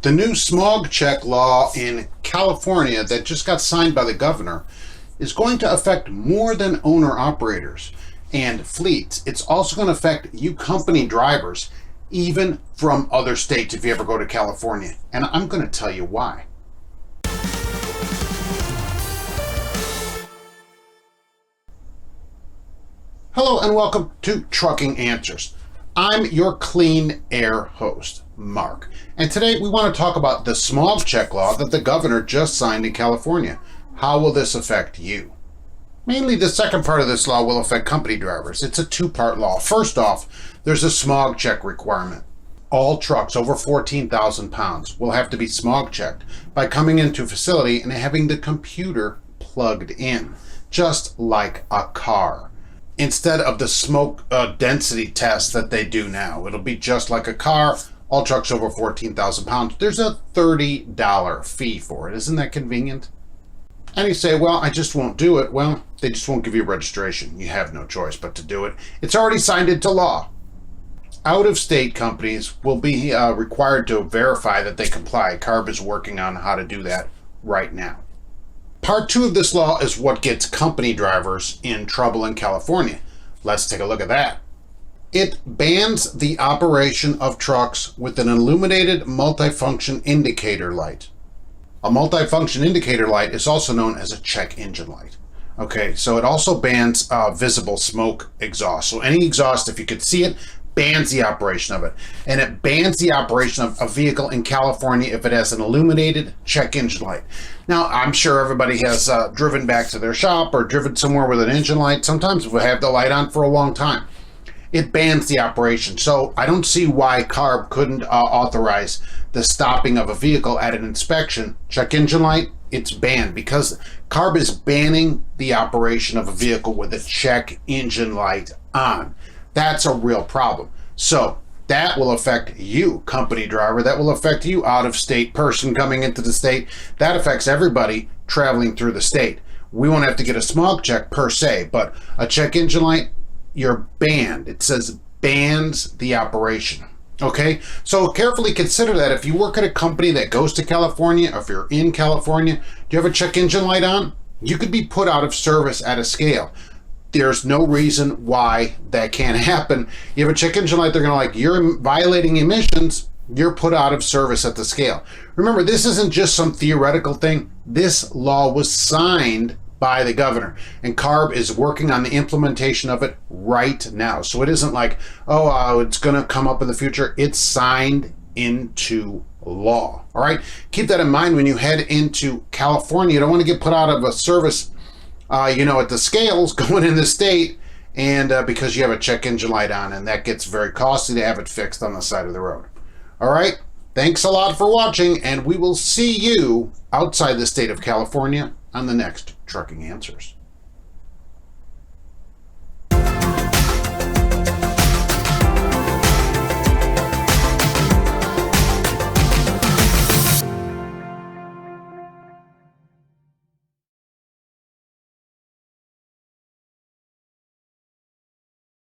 The new Smog Check law in California that just got signed by the governor is going to affect more than owner-operators and fleets. It's also going to affect you company drivers, even from other states if you ever go to California. And I'm going to tell you why. Hello and welcome to Trucking Answers. I'm your clean air host, Mark. And today we want to talk about the Smog Check law that the governor just signed in California. How will this affect you? Mainly the second part of this law will affect company drivers. It's a two-part law. First off, there's a smog check requirement. All trucks over 14,000 pounds will have to be smog checked by coming into a facility and having the computer plugged in, just like a car. Instead of the smoke density test that they do now. It'll be just like a car, all trucks over 14,000 pounds. There's a $30 fee for it. Isn't that convenient? And you say, well, I just won't do it. Well, they just won't give you registration. You have no choice but to do it. It's already signed into law. Out-of-state companies will be required to verify that they comply. CARB is working on how to do that right now. Part 2 of this law is what gets company drivers in trouble in California. Let's take a look at that. It bans the operation of trucks with an illuminated multifunction indicator light. A multifunction indicator light is also known as a check engine light. Okay, so it also bans visible smoke exhaust. So any exhaust, if you could see it, bans the operation of it. And it bans the operation of a vehicle in California if it has an illuminated check engine light. Now, I'm sure everybody has driven back to their shop or driven somewhere with an engine light. Sometimes we'll have the light on for a long time. It bans the operation. So I don't see why CARB couldn't authorize the stopping of a vehicle at an inspection. Check engine light, it's banned because CARB is banning the operation of a vehicle with a check engine light on. That's a real problem. So that will affect you, company driver. That will affect you, out-of-state person coming into the state. That affects everybody traveling through the state. We won't have to get a smog check per se, but a check engine light, you're banned. It says bans the operation. Okay, so carefully consider that. If you work at a company that goes to California, or if you're in California, do you have a check engine light on? You could be put out of service at a scale. There's no reason why that can't happen. You have a check engine light, they're going to like, you're violating emissions, you're put out of service at the scale. Remember, this isn't just some theoretical thing. This law was signed by the governor, and CARB is working on the implementation of it right now. So it isn't like, oh, it's going to come up in the future. It's signed into law. All right, keep that in mind when you head into California. You don't want to get put out of a service at the scales going in the state, and because you have a check engine light on, and that gets very costly to have it fixed on the side of the road. All right, thanks a lot for watching, and we will see you outside the state of California on the next Trucking Answers.